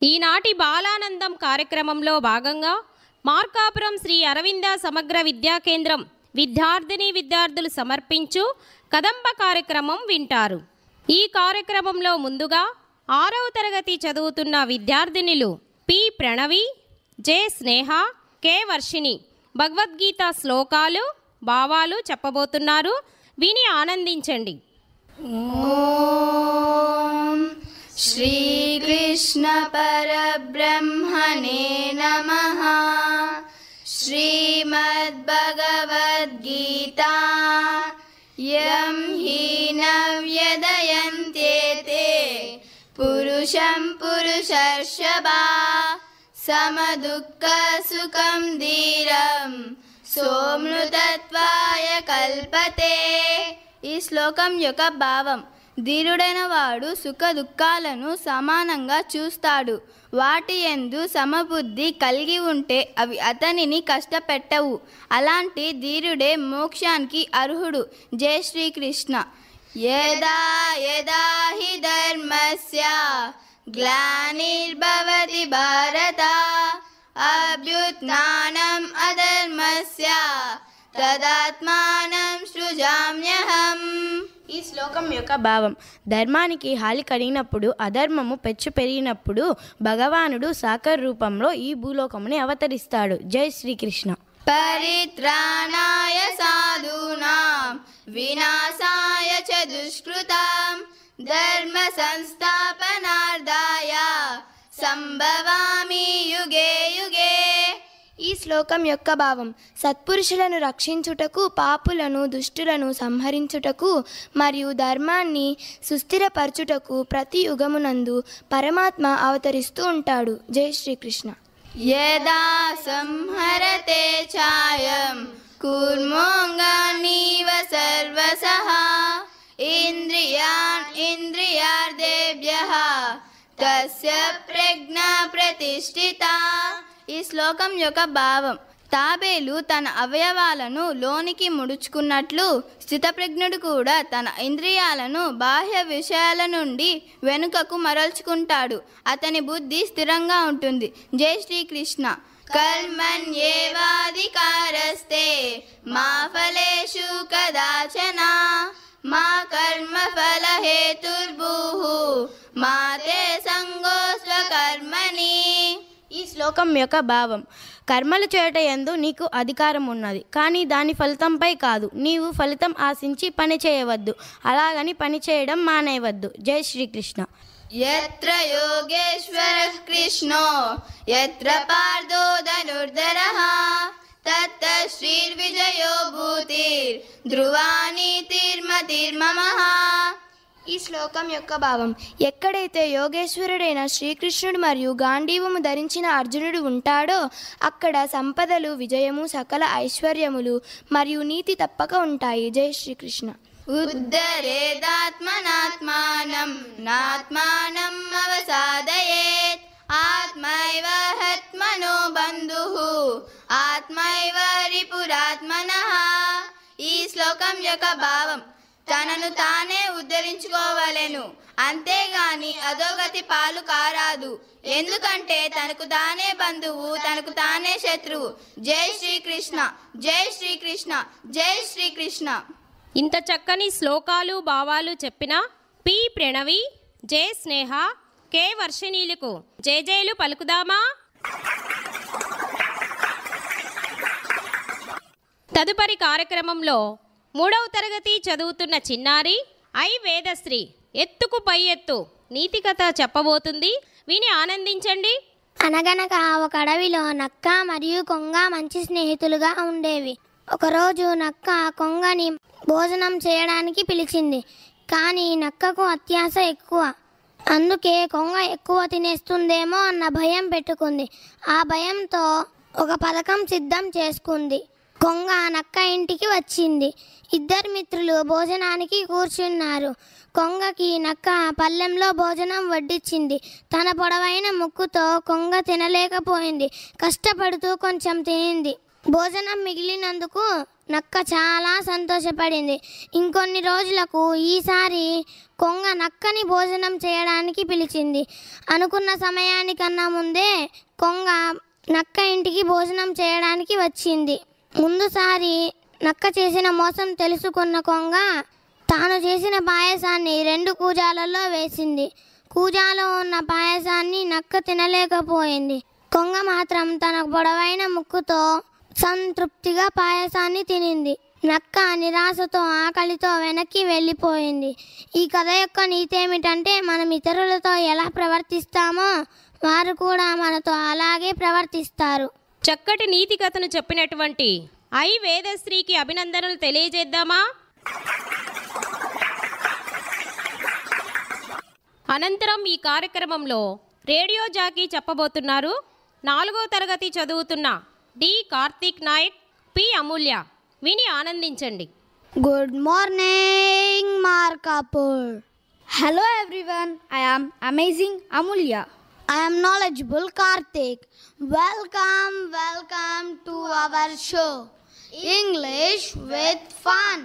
ఈనాటి బాలానందం కార్యక్రమంలో భాగంగా మార్కాపురం శ్రీ అరవింద సమగ్ర విద్యా కేంద్రం విద్యార్థులు సమర్పించు కదంబ కార్యక్రమం వింటారు. ఈ కార్యక్రమంలో ముందుగా 6వ తరగతి చదువుతున్న విద్యార్థినులు పి ప్రణవి, జె స్నేహ, కె వర్షిణి భగవద్గీత శ్లోకాలు, భావాలు చెప్పబోతున్నారు. విని ఆనందించండి. ఓం శ్రీకృష్ణ పరబ్రహ్మణే నమః. శ్రీమద్భగవద్గీతా యం హి న వ్యదయంత్యేతే పురుషం పురుషర్షభా సమదుఃఖ సుఖం ధీరం సోమృతత్వాయ కల్పతే. ఈ శ్లోకం యొక్క భావం: ధీరుడైన వాడు సుఖ దుఃఖాలను సమానంగా చూస్తాడు. వాటి యందు సమబుద్ధి కలిగి ఉంటే అవి అతనిని కష్టపెట్టవు. అలాంటి ధీరుడే మోక్షానికి అర్హుడు. జై శ్రీకృష్ణ. యదా యదా హి ధర్మస్య గ్లానిర్భవతి భారత అభ్యుత్థానం అధర్మస్య తదాత్మానం సృజామ్యహం. ఈ శ్లోకం యొక్క భావం: ధర్మానికి హాలి కలిగినప్పుడు, అధర్మము పెచ్చు పెరిగినప్పుడు భగవానుడు సాకార రూపంలో ఈ భూలోకముని అవతరిస్తాడు. జై శ్రీకృష్ణ. పరిత్రాణాయ సాధూనాం వినాశాయ చ దుష్కృతాం ధర్మ సంస్థాపనార్థాయ సంభవామి యుగే యుగే. ఈ శ్లోకం యొక్క భావం: సత్పురుషులను రక్షించుటకు, పాపులను దుష్టులను సంహరించుటకు మరియు ధర్మాన్ని సుస్థిరపరచుటకు ప్రతి యుగమునందు పరమాత్మ అవతరిస్తూ ఉంటాడు. జై శ్రీకృష్ణ. యదా సంహరతే ఛాయం కూర్మోంగానీవ సర్వసః ఇంద్రియాన్ ఇంద్రియార్థేభ్యః తస్య ప్రజ్ఞా ప్రతిష్ఠితా. ఈ శ్లోకం యొక్క భావం: తాబేలు తన అవయవాలను లోనికి ముడుచుకున్నట్లు స్థితప్రజ్ఞుడు కూడా తన ఇంద్రియాలను బాహ్య విషయాల నుండి వెనుకకు మరల్చుకుంటాడు. అతని బుద్ధి స్థిరంగా ఉంటుంది. జై శ్రీకృష్ణ. కర్మణ్యేవాధికారస్తే మా ఫలేషు కదాచన మా కర్మ ఫల హేతుర్భూః మా తే సంగోస్వ కర్మణి. ఈ శ్లోకం యొక్క భావం: కర్మలు చేయట యందు నీకు అధికారం ఉన్నది, కానీ దాని ఫలితంపై కాదు. నీవు ఫలితం ఆశించి పని చేయవద్దు, అలాగని పని చేయడం మానేయవద్దు. జై శ్రీకృష్ణ. యత్ర యోగేశ్వరః కృష్ణో యత్ర పార్థో ధనుర్ధరః తత్ర శ్రీర్విజయో భూతిర్ ధ్రువా నీతిర్మతిర్మమః. ఈ శ్లోకం యొక్క భావం: ఎక్కడైతే యోగేశ్వరుడైన శ్రీకృష్ణుడు మరియు గాంధీవము ధరించిన అర్జునుడు ఉంటాడో అక్కడ సంపదలు, విజయము, సకల ఐశ్వర్యములు మరియు నీతి తప్పక ఉంటాయి. జై శ్రీకృష్ణ. ఉద్ధరేదాత్మనాత్మానం నాత్మానం అవసాదయేత్ ఆత్మైవ హత్మనో బంధుః ఆత్మైవ రిపురాత్మనః. ఈ శ్లోకం యొక్క భావం: తనను తానే ఉద్ధరించుకోవలెను, అంతేగాని అధోగతి పాలు కారాదు. ఎందుకంటే తనకు తానే బంధువు, తనకు తానే శత్రువు. జై శ్రీకృష్ణ. జై శ్రీకృష్ణ. జై శ్రీకృష్ణ. ఇంత చక్కని శ్లోకాలు, భావాలు చెప్పిన పి ప్రణవి, జె స్నేహ, కె వర్షిణీలకు జయజయలు పలుకుదామా? తదుపరి కార్యక్రమంలో 3వ తరగతి చదువుతున్న చిన్నారి ఐ వేదశ్రీ ఎత్తుకు పై ఎత్తు నీతి కథ చెప్పబోతుంది. విని ఆనందించండి. అనగనగా ఒక అడవిలో నక్క మరియు కొంగ మంచి స్నేహితులుగా ఉండేవి. ఒకరోజు నక్క కొంగని భోజనం చేయడానికి పిలిచింది. కానీ నక్కకు అత్యాశ ఎక్కువ. అందుకే కొంగ ఎక్కువ తినేస్తుందేమో అన్న భయం పెట్టుకుంది. ఆ భయంతో ఒక పథకం సిద్ధం చేసుకుంది. కొంగ నక్క ఇంటికి వచ్చింది. ఇద్దరు మిత్రులు భోజనానికి కూర్చున్నారు. కొంగకి నక్క పళ్ళెంలో భోజనం వడ్డించింది. తన పొడవైన ముక్కుతో కొంగ తినలేకపోయింది. కష్టపడుతూ కొంచెం తినింది. భోజనం మిగిలినందుకు నక్క చాలా సంతోషపడింది. ఇంకొన్ని రోజులకు ఈసారి కొంగ నక్కని భోజనం చేయడానికి పిలిచింది. అనుకున్న సమయానికన్నా ముందే కొంగ నక్క ఇంటికి భోజనం చేయడానికి వచ్చింది. ముందుసారి నక్క చేసిన మోసం తెలుసుకున్న కొంగ తాను చేసిన పాయసాన్ని 2 కూజాలలో వేసింది. కూజాలో ఉన్న పాయసాన్ని నక్క తినలేకపోయింది. కొంగ మాత్రం తన పొడవైన ముక్కుతో సంతృప్తిగా పాయసాన్ని తినింది. నక్క నిరాశతో ఆకలితో వెనక్కి వెళ్ళిపోయింది. ఈ కథ యొక్క నీతి ఏమిటంటే, మనం ఇతరులతో ఎలా ప్రవర్తిస్తామో వారు కూడా మనతో అలాగే ప్రవర్తిస్తారు. చక్కటి నీతి కథను చెప్పినటువంటి ఐ వేదశ్రీకి అభినందనలు తెలియజేద్దామా? అనంతరం ఈ కార్యక్రమంలో రేడియో జాకీ చెప్పబోతున్నారు 4వ తరగతి చదువుతున్న డి కార్తీక్ నాయక్, పి అమూల్య. విని ఆనందించండి. Good morning, Markapur. Hello everyone, I am amazing Amulya. I am knowledgeable Karthik. Welcome to our show, English with Fun.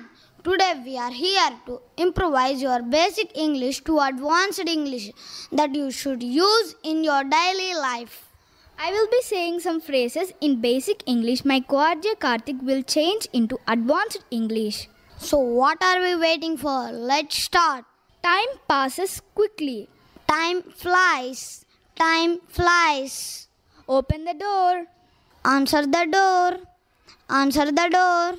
Today we are here to improvise your basic English to advanced English that you should use in your daily life. I will be saying some phrases in basic English. My co-RJ Karthik will change into advanced English. So what are we waiting for? Let's start. Time passes quickly. Time flies. Time flies. Open the door. Answer the door. Answer the door.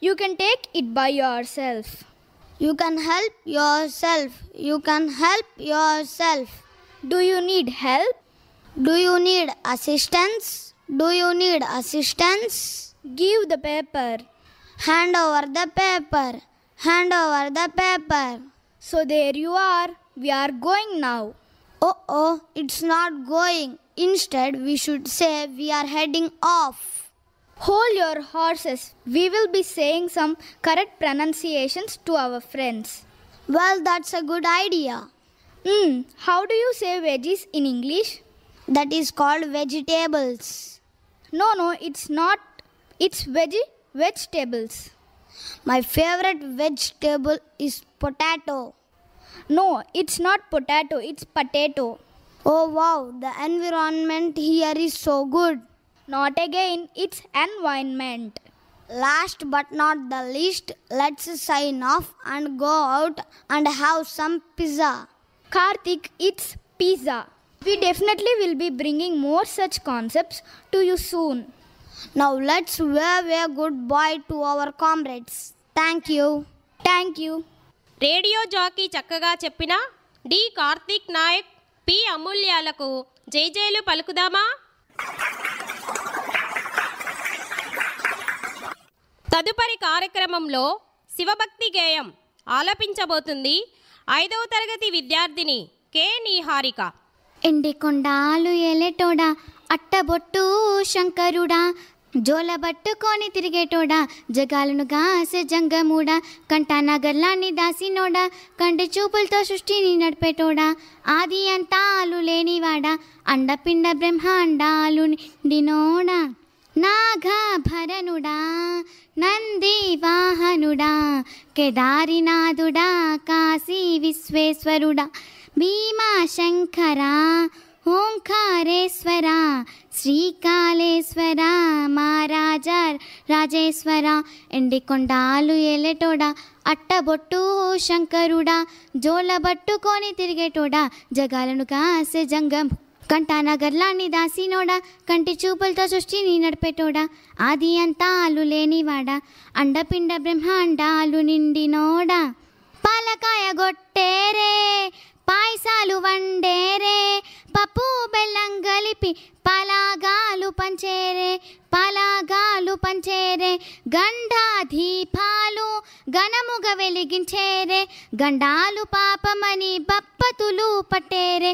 You can take it by yourself. You can help yourself. You can help yourself. Do you need help? Do you need assistance? Do you need assistance? Give the paper. Hand over the paper. Hand over the paper. So there you are. We are going now. Oh, it's not going. Instead, we should say we are heading off. Hold your horses. We will be saying some correct pronunciations to our friends. Well, that's a good idea. How do you say veggies in English? That is called vegetables. No, it's not. It's vegetables. My favorite vegetable is potato. No, it's not potato. It's potato. Oh wow, the environment here is so good. Not again. It's environment. Last but not the least, let's sign off and go out and have some pizza. Karthik, it's pizza. We definitely will be bringing more such concepts to you soon. Now let's wave a goodbye to our comrades. Thank you. Thank you. Radio jockey చక్కగా చెప్పిన D Karthik Naik, P అమూల్యాలకు జైజైలు పలుకుదామా? తదుపరి కార్యక్రమంలో శివభక్తి గేయం ఆలపించబోతుంది 5వ తరగతి విద్యార్థిని K Niharika. ఎండి కొండాలు ఎలెటోడా, అట్టబొట్టు శంకరుడా, జోలబట్టుకొని తిరిగేటోడా, జగాలను గాసే జంగమూడా, కంటానగర్లాన్ని దాసినోడా, కంటి చూపులతో సృష్టిని నడిపేటోడా, ఆది అంతాలు లేనివాడా, అండపిండ బ్రహ్మాండాలు నిండినోడా, నాగాభరణుడా, నంది వాహనుడా, కేదారినాథుడా, కాశీ విశ్వేశ్వరుడా, భీమాశంకరా, ఓంకారేశ్వర, శ్రీకాళేశ్వర, మహారాజా రాజేశ్వర, ఎండికొండాలు ఎలెటోడా, అట్టబొట్టు శంకరుడా, జోలబట్టుకొని తిరిగేటోడా, జగాలను కాసే జంగం కంటానగర్లాన్ని దాసినోడా, కంటి చూపులతో సృష్టిని నడిపేటోడా, ఆది అంతాలు లేనివాడా, అండపిండ బ్రహ్మాండాలు నిండినోడా, పాలకాయ గొట్టేరే, పాయసాలు వండేరే, పప్పు బెల్లం కలిపి పలాగాలు పంచేరే, గండా దీపాలు ఘనముగా వెలిగించేరే, గండాలు పాపమని బప్పతులు పట్టేరే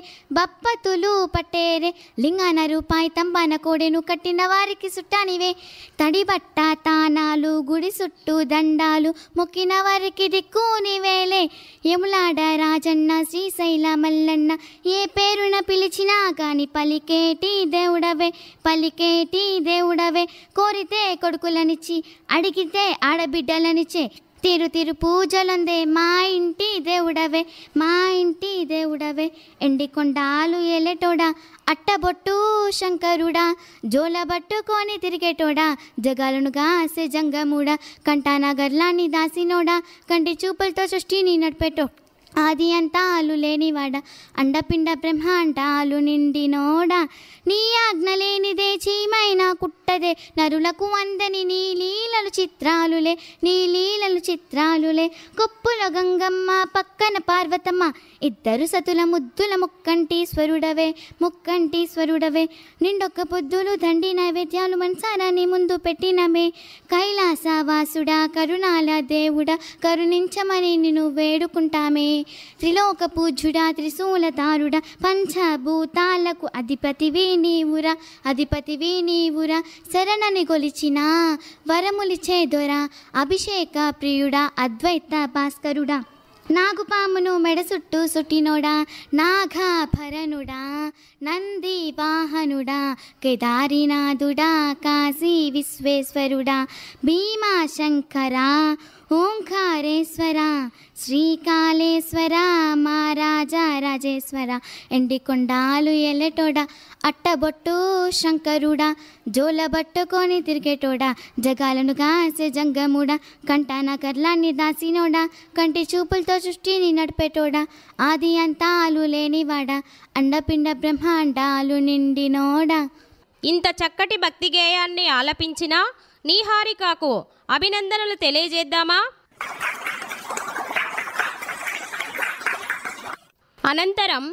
లింగాన రూపాయి తంబాన కోడెను కట్టిన వారికి సుట్టానివే తడిబట్ట తానాలు గుడి చుట్టూ దండాలు మొక్కిన వారికి దిక్కుని వేలే యములాడ రాజన్న శ్రీశైల మల్లన్న ఏ పేరున పిలిచినా గాని పలికేటి దేవుడవే కోరితే కొడుకులనిచ్చి అడిగితే ఆడబిడ్డలనిచ్చే తిరు పూజలందే మా ఇంటి దేవుడవే ఎండి కొండాలు ఎలెటోడా అట్టబొట్టు శంకరుడా జోలబట్టుకొని తిరిగేటోడా జగాలను గాసే జంగముడా కంటానగర్లాన్ని దాసినోడా కంటి చూపులతో సృష్టిని నడిపేటో ఆది అంతాలు లేనివాడ అండపిండ బ్రహ్మాండాలు నిండినోడా నీ ఆజ్ఞ లేనిదే చీమైనా కుట్టదే నరులకు అందని నీ లీలలు చిత్రాలులే కొప్పుల గంగమ్మ పక్కన పార్వతమ్మ ఇద్దరు సతుల ముద్దుల ముక్కంటీశ్వరుడవే నిండొక్క పొద్దులు దండి నైవేద్యాలు మనసారాన్ని ముందు పెట్టినమే కైలాసవాసుడా కరుణాల దేవుడా కరుణించమని నిన్ను వేడుకుంటామే త్రిలోక పూజ్యుడా త్రిశూలధారుడా పంచభూతాలకు అధిపతివి నీవురా శరణని గొలిచిన వరములిచే దొర అభిషేక ప్రియుడా అద్వైత భాస్కరుడా నాగుపామును మెడ చుట్టూ సుట్టినోడా నాగాభరణుడా నంది వాహనుడా కేదారినాథుడా కాశీ విశ్వేశ్వరుడా భీమాశంకరా ఓంకారేశ్వర శ్రీకాళేశ్వర మహారాజా రాజేశ్వర ఎండి కొండాలు ఎల్లెటోడా అట్టబొట్టు శంకరుడా జోలబట్టుకొని తిరిగేటోడా జగాలను గాసే జంగముడా కంటాన కర్లాన్ని దాసినోడా కంటి చూపులతో సృష్టిని నడిపేటోడా ఆది అంతాలు లేనివాడా అండపిండ బ్రహ్మాండాలు నిండినోడా. ఇంత చక్కటి భక్తి గేయాన్ని ఆలపించిన నీహారికకు అభినందనలు తెలియజేద్దామా? అనంతరం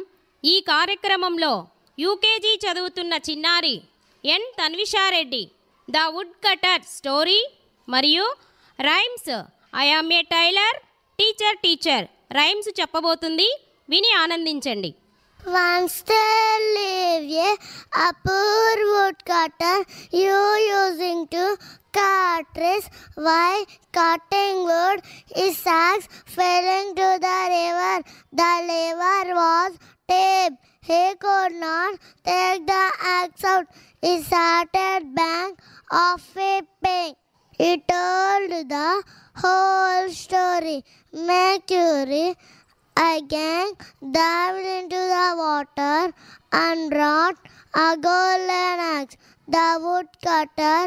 ఈ కార్యక్రమంలో యూకేజీ చదువుతున్న చిన్నారి N Tanvisha Reddy the wood cutter story మరియు rhymes I am a tailor teacher rhymes చెప్పబోతుంది. విని ఆనందించండి. Once there lived a poor woodcutter, you using to cut trees while cutting wood. His axe fell into the river. The river was deep. He could not take the axe out. He started bank of weeping. He told the whole story. Mercury again dived into the water and brought a golden axe. The woodcutter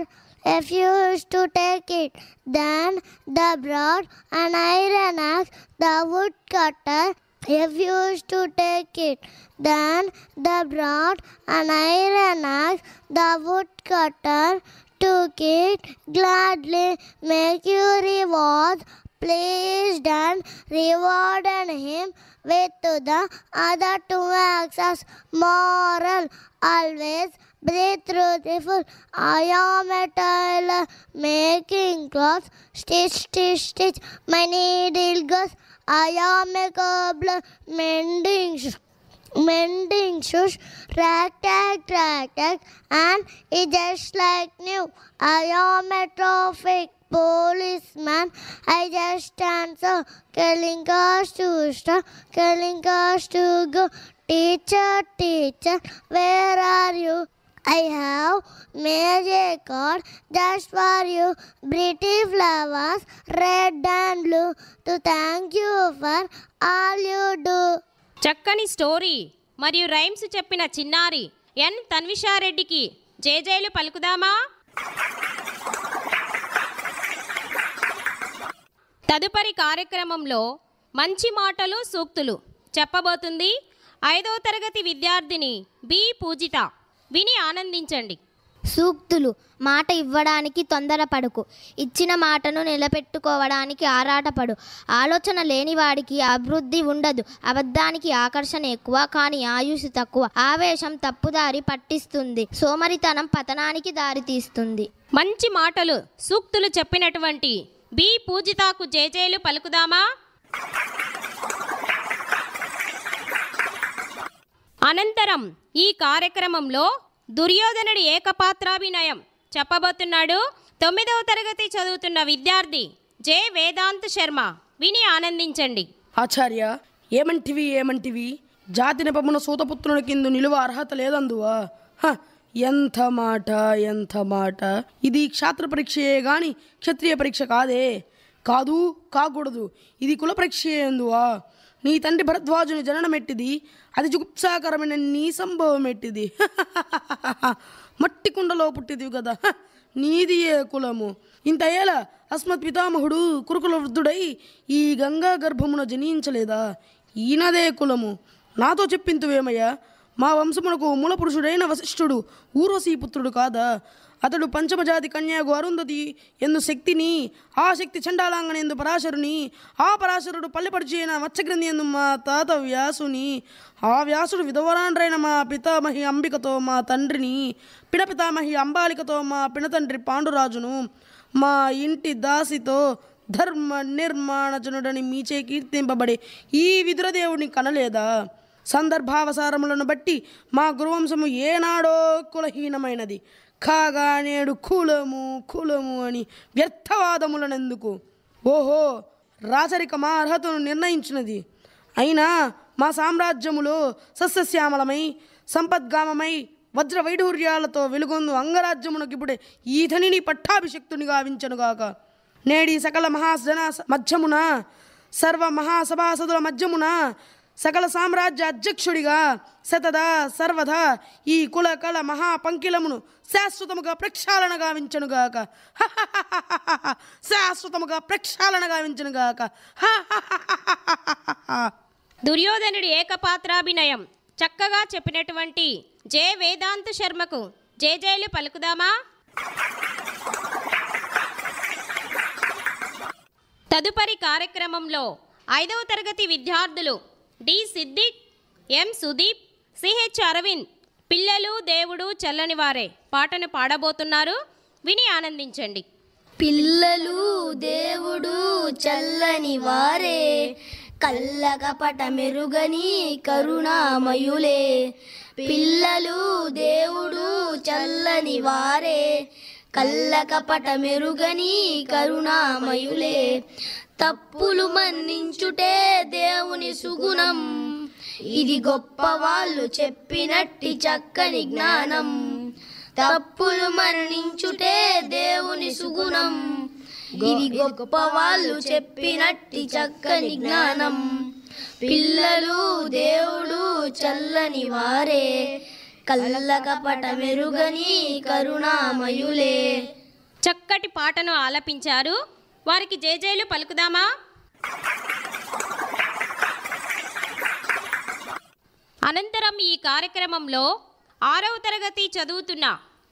refused to take it. Then they brought an iron axe. The woodcutter refused to take it. Then they brought an iron axe. The woodcutter took it gladly. Mercury was pleased and rewarded him with the other two axes. Moral: always be truthful. I am a tailor making clothes. Stitch, my needle goes. I am a cobbler mending shoes. Tag, and it's just like new. I am a traffic policeman. I just answer, killing cars to stop, killing cars to go. Teacher, where are you? I have made a card just for you. Pretty flowers, red and blue, to thank you for all you do. చక్కని story మరియు rhymes చెప్పిన చిన్నారి ఎన్ తన్విషారెడ్డికి జేజేలు పలుకుదామా? తదుపరి కార్యక్రమంలో మంచి మాటలు సూక్తులు చెప్పబోతుంది 5వ తరగతి విద్యార్థిని బి పూజిత. విని ఆనందించండి. సూక్తులు: మాట ఇవ్వడానికి తొందరపడకు, ఇచ్చిన మాటను నిలబెట్టుకోవడానికి ఆరాటపడు. ఆలోచన లేనివాడికి అభివృద్ధి ఉండదు. అబద్ధానికి ఆకర్షణ ఎక్కువ, కానీ ఆయుష్ తక్కువ. ఆవేశం తప్పుదారి పట్టిస్తుంది, సోమరితనం పతనానికి దారితీస్తుంది. మంచి మాటలు సూక్తులు చెప్పినటువంటి బి పూజితకు జేజేలు పలుకుదామా? అనంతరం ఈ కార్యక్రమంలో దుర్యోధనుడి ఏకపాత్రాభినయం చెప్పబోతున్నాడు 9వ తరగతి చదువుతున్న విద్యార్థి జె వేదాంత్ శర్మ. విని ఆనందించండి. ఆచార్య, ఏమంటివి జాతి నెపమున సూతపుత్రుని కింద నిలువ అర్హత లేదందువా? ఎంత మాట. ఇది క్షాత్ర పరీక్షయే గాని క్షత్రియ పరీక్ష కాదే. కాకూడదు. ఇది కుల పరీక్షయే అందువా? నీ తండ్రి భరద్వాజుని జననమెట్టిది, అది జుగుప్సాకరమైన నీ సంభవం ఎట్టిది. మట్టి కుండలో పుట్టిదివి కదా, నీది ఏ కులము? ఇంత ఏల అస్మత్ పితామహుడు కురుకుల వృద్ధుడై ఈ గంగా గర్భమున జనించలేదా? ఈయనదే కులము. నాతో చెప్పింతువేమయ్యా? మా వంశమునకు మూల పురుషుడైన వశిష్ఠుడు ఊర్వశీ పుత్రుడు కాదా? అతడు పంచమజాతి కన్యాగు అరుంధతి ఎందు శక్తిని, ఆ శక్తి చండాలాంగన ఎందు పరాశరుని, ఆ పరాశరుడు పల్లెపరిచి అయిన మత్స్యగ్రంథి ఎందు మా తాత వ్యాసుని, ఆ వ్యాసుడు విధవరాండ్రైన మా పితామహి అంబికతో మా తండ్రిని, పినపితామహి అంబాలికతో మా పినతండ్రి పాండురాజును, మా ఇంటి దాసితో ధర్మ నిర్మాణజనుడని మీచే కీర్తింపబడే ఈ విదురదేవుని కనలేదా? సందర్భావసారములను బట్టి మా గురువంశము ఏనాడో కులహీనమైనది కాగా నేడు కులము అని వ్యర్థవాదములనెందుకు? ఓహో, రాచరిక మా అర్హతను నిర్ణయించినది. అయినా మా సామ్రాజ్యములో సస్యశ్యామలమై సంపద్గామమై వజ్ర వైఢూర్యాలతో వెలుగొందు అంగరాజ్యమునకిప్పుడే ఈధనిని పట్టాభిషక్తుని గావించనుగాక. నేడి సకల మహాజన మధ్యమున, సర్వ మహాసభాసదుల మధ్యమున సకల సామ్రాజ్య అధ్యక్షుడిగా సతదా సర్వదా ఈ కుల కళ మహాపంకిలమును శాశ్వతముగా ప్రక్షాళన గావించనుగాక. దుర్యోధనుడి ఏకపాత్రాభినయం చక్కగా చెప్పినటువంటి జె వేదాంత్ శర్మకు జేజేలు పలుకుదామా? తదుపరి కార్యక్రమంలో 5వ తరగతి విద్యార్థులు డి సిద్దిక్, ఎం సుదీప్, సిహెచ్ అరవింద్ పిల్లలు దేవుడు చల్లని వారే పాటను పాడబోతున్నారు. విని ఆనందించండి. పిల్లలు దేవుడు చల్లని వారే, కల్లకపట మెరుగని కరుణామయులే. పిల్లలు దేవుడు చల్లని వారే, కల్లకపట మెరుగని కరుణామయులే. తప్పులు మన్నించుటే దేవుని సుగుణం, ఇది గొప్ప వాళ్ళు చెప్పినట్టి చక్కని జ్ఞానం. తప్పులు మన్నించుటే దేవుని సుగుణం, ఇది గొప్ప వాళ్ళు చెప్పినట్టి చక్కని జ్ఞానం. పిల్లలు దేవుడు చల్లని వారే, కల్లకపట మెరుగని కరుణామయులే. చక్కటి పాటను ఆలపించారు. వారికి జేజేలు పలుకుదామా? అనంతరం ఈ కార్యక్రమంలో 6వ తరగతి చదువుతున్న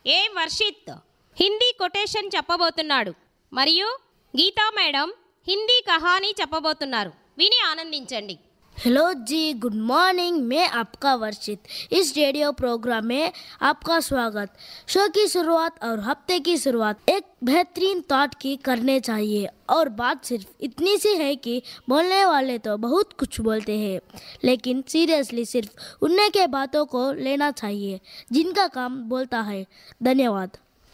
ఏ వర్షిత్ హిందీ కొటేషన్ చెప్పబోతున్నాడు. మరియు గీతా మేడం హిందీ కహానీ చెప్పబోతున్నారు. విని ఆనందించండి. हेलो जी, गुड मॉर्निंग। मैं आपका वर्षित इस रेडियो प्रोग्राम में आपका स्वागत। शो की शुरुआत और हफ्ते की शुरुआत एक बेहतरीन थॉट की करने चाहिए और बात सिर्फ इतनी सी है कि बोलने वाले तो बहुत कुछ बोलते हैं, लेकिन सीरियसली सिर्फ उन्हीं के बातों को लेना चाहिए जिनका काम बोलता है। धन्यवाद।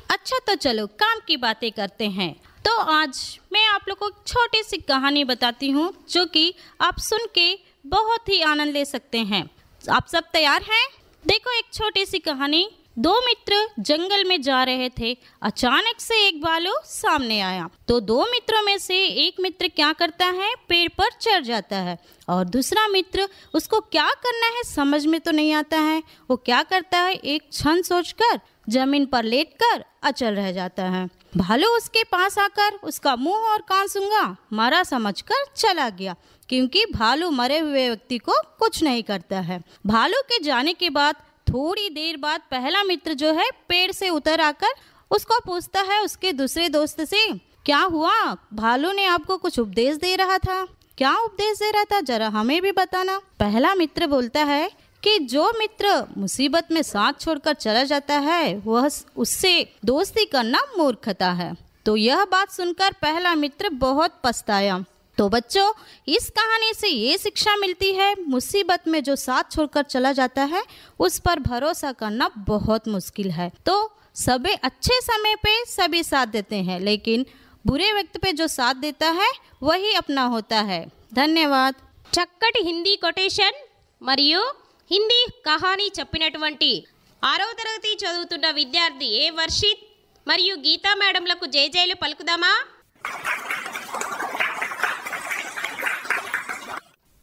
अच्छा, तो चलो काम की बातें करते हैं। तो आज मैं आप लोग को छोटी सी कहानी बताती हूँ जो कि आप सुन के बहुत ही आनंद ले सकते हैं। आप सब तैयार हैं? देखो, एक छोटी सी कहानी। दो मित्र जंगल में जा रहे थे। अचानक से एक भालू सामने आया तो दो मित्रों में से एक मित्र क्या करता है, पेड़ पर चढ़ जाता है और दूसरा मित्र उसको क्या करना है समझ में तो नहीं आता है। वो क्या करता है, एक क्षण सोचकर जमीन पर लेटकर अचल रह जाता है। भालू उसके पास आकर उसका मुंह और कान सूंघा, मरा समझकर चला गया, क्योंकि भालू मरे हुए व्यक्ति को कुछ नहीं करता है। भालू के जाने के बाद थोड़ी देर बाद पहला मित्र जो है पेड़ से उतर आकर उसको पूछता है उसके दूसरे दोस्त से, क्या हुआ, भालू ने आपको कुछ उपदेश दे रहा था, क्या उपदेश दे रहा था, जरा हमें भी बताना। पहला मित्र बोलता है कि जो मित्र मुसीबत में साथ छोड़कर चला जाता है वह उससे दोस्ती करना मूर्खता है। तो यह बात सुनकर पहला मित्र बहुत पछताया। तो बच्चों, इस कहानी से ये शिक्षा मिलती है, मुसीबत में जो साथ छोड़कर चला जाता है उस पर भरोसा करना बहुत मुश्किल है। तो सभी अच्छे समय पे सभी साथ देते हैं, लेकिन बुरे वक्त पे जो साथ देता है वही अपना होता है। धन्यवाद। చక్కటి హిందీ కొటేషన్ మరియు హిందీ కహానీ చెప్పినటువంటి 6వ తరగతి చదువుతున్న విద్యార్థి ఏ వర్షిత్ మరియు గీతా మేడంలకు జేజేలు పలుకుదామా?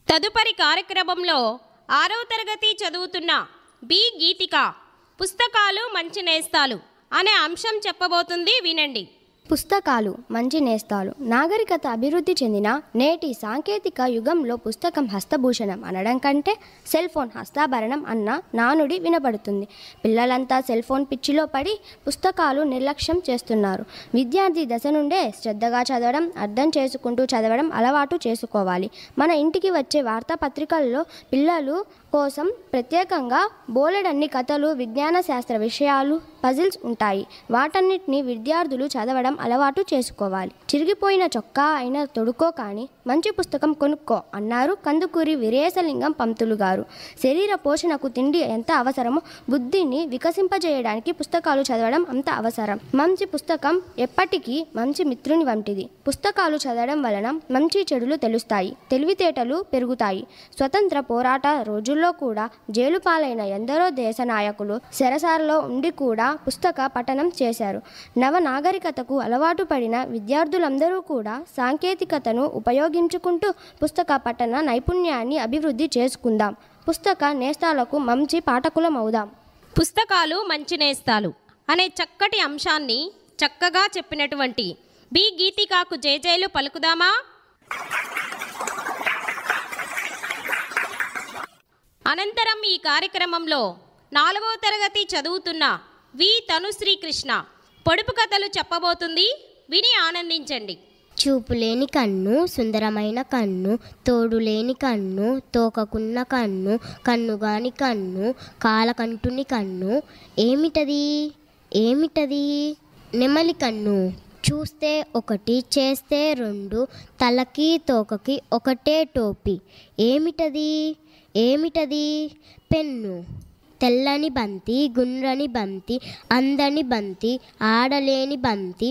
తదుపరి కార్యక్రమంలో 6వ తరగతి చదువుతున్న బి గీతిక పుస్తకాలు మంచి నేస్తాలు అనే అంశం చెప్పబోతుంది, వినండి. పుస్తకాలు మంచి నేస్తాలు. నాగరికత అభివృద్ధి చెందిన నేటి సాంకేతిక యుగంలో పుస్తకం హస్తభూషణం అనడం కంటే సెల్ ఫోన్ హస్తాభరణం అన్న నానుడి వినపడుతుంది. పిల్లలంతా సెల్ ఫోన్ పిచ్చిలో పడి పుస్తకాలు నిర్లక్ష్యం చేస్తున్నారు. విద్యార్థి దశ నుండే శ్రద్ధగా చదవడం, అర్థం చేసుకుంటూ చదవడం అలవాటు చేసుకోవాలి. మన ఇంటికి వచ్చే వార్తాపత్రికల్లో పిల్లలు కోసం ప్రత్యేకంగా బోలెడన్ని కథలు, విజ్ఞాన శాస్త్ర విషయాలు, పజిల్స్ ఉంటాయి. వాటన్నిటిని విద్యార్థులు చదవడం అలవాటు చేసుకోవాలి. చిరిగిపోయిన చొక్కా అయినా తొడుకో కానీ మంచి పుస్తకం కొనుక్కో అన్నారు కందుకూరి వీరేశలింగం పంతులు గారు. శరీర పోషణకు తిండి ఎంత అవసరమో బుద్ధిని వికసింపజేయడానికి పుస్తకాలు చదవడం అంత అవసరం. మంచి పుస్తకం ఎప్పటికీ మంచి మిత్రుని వంటిది. పుస్తకాలు చదవడం వలన మంచి చెడులు తెలుస్తాయి, తెలివితేటలు పెరుగుతాయి. స్వతంత్ర పోరాట రోజుల్లో కూడా జైలు పాలైన ఎందరో దేశ నాయకులు చెరసాలలో ఉండి కూడా పుస్తక పఠనం చేశారు. నవ నాగరికతకు అలవాటు పడిన విద్యార్థులందరూ కూడా సాంకేతికతను ఉపయోగించుకుంటూ పుస్తక పఠన నైపుణ్యాన్ని అభివృద్ధి చేసుకుందాం. పుస్తక నేస్తాలకు మంచి పాఠకులం అవుదాం. పుస్తకాలు మంచి నేస్తాలు అనే చక్కటి అంశాన్ని చక్కగా చెప్పినటువంటి బి గీతికాకు జేజేలు పలుకుదామా? అనంతరం ఈ కార్యక్రమంలో 4వ తరగతి చదువుతున్న వి తనుశ్రీ కృష్ణ పొడుపు కథలు చెప్పబోతుంది, విని ఆనందించండి. చూపులేని కన్ను, సుందరమైన కన్ను, తోడులేని కన్ను, తోకకున్న కన్ను, కన్నుగాని కన్ను, కాలకంటుని కన్ను, ఏమిటది ఏమిటది? నెమలి కన్ను. చూస్తే ఒకటి, చేస్తే రెండు, తలకి తోకకి ఒకటే టోపీ. ఏమిటది ఏమిటది? పెన్ను. తెల్లని బంతి, గుండ్రని బంతి, అందని బంతి, ఆడలేని బంతి,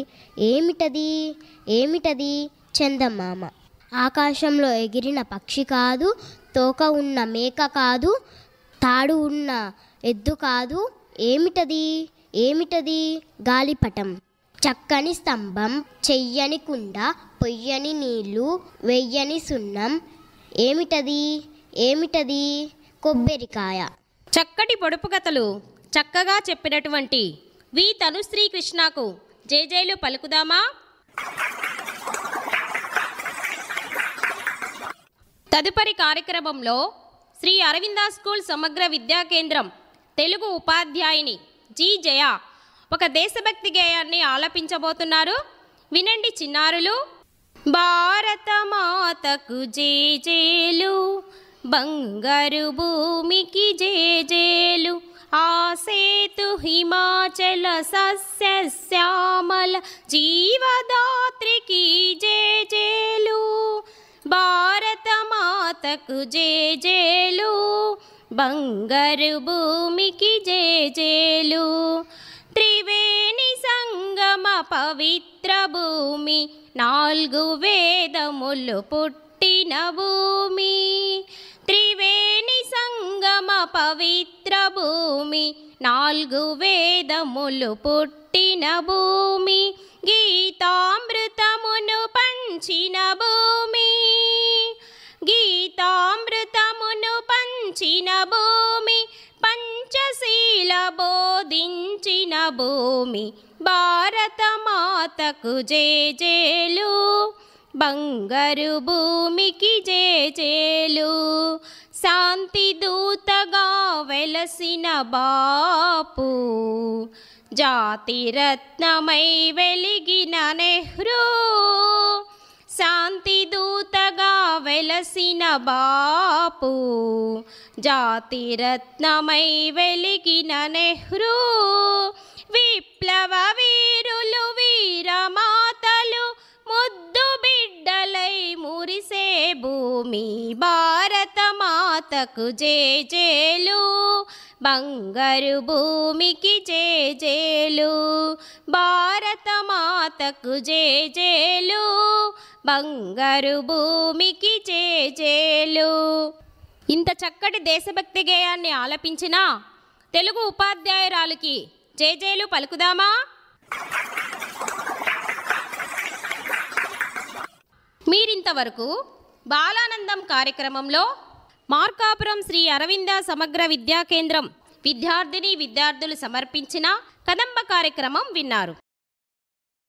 ఏమిటది ఏమిటది? చందమామ. ఆకాశంలో ఎగిరిన పక్షి కాదు, తోక ఉన్న మేక కాదు, తాడు ఉన్న ఎద్దు కాదు, ఏమిటది ఏమిటది? గాలిపటం. చక్కని స్తంభం, చెయ్యని కుండ, పొయ్యని నీళ్లు, వెయ్యని సున్నం, ఏమిటది ఏమిటది? కొబ్బరికాయ. చక్కటి పొడుపు కథలు చక్కగా చెప్పినటువంటి వి తనుశ్రీ కృష్ణకు జేజేలు పలుకుదామా? తదుపరి కార్యక్రమంలో శ్రీ అరవింద స్కూల్ సమగ్ర విద్యా కేంద్రం తెలుగు ఉపాధ్యాయుని జి జయ ఒక దేశభక్తి గేయాన్ని ఆలపించబోతున్నారు, వినండి చిన్నారులు. భారత మాతకు జేజేలు, బంగారు భూమికి జేజేలు, ఆ సేతు హిమాచల సస్యశ్యామల జీవదాత్రికి జేజేలు. భారత మాతకు జేజేలు, బంగారు భూమికి జేజేలు. త్రివేణి సంగమ పవిత్ర భూమి, 4 వేదములు పుట్టిన భూమి. త్రివేణి సంగమ పవిత్ర భూమి, 4 వేదములు పుట్టిన భూమి. గీతామృతమును పంచిన భూమి, గీతామృతమును పంచిన భూమి. పంచశీల బోధించిన భూమి, భారత మాతకు జేజేలు. బంగారు భూమికి జేజేలు. శాంతి దూతగా వెలసిన బాపు, జాతి రత్నమై వెలిగిన నెహ్రూ. శాంతి దూతగా వెలసిన బాపు, జాతి రత్నమై వెలిగిన నెహ్రూ. విప్లవ వీరులు వీరమాతలు ముద్దు బిడ్డలై మురి భూమి భారత మాతకు జేజేలు బంగారు భూమికి జేజేలు భారత మాతకు జేజేలు బంగారు భూమికి జేజేలు. ఇంత చక్కటి దేశభక్తి గేయాన్ని ఆలపించిన తెలుగు ఉపాధ్యాయురాలికి జేజేలు పలుకుదామా? మీరింతవరకు బాలానందం కార్యక్రమంలో మార్కాపురం శ్రీ అరవింద సమగ్ర విద్యా కేంద్రం విద్యార్థిని విద్యార్థులు సమర్పించిన కదంబ కార్యక్రమం విన్నారు.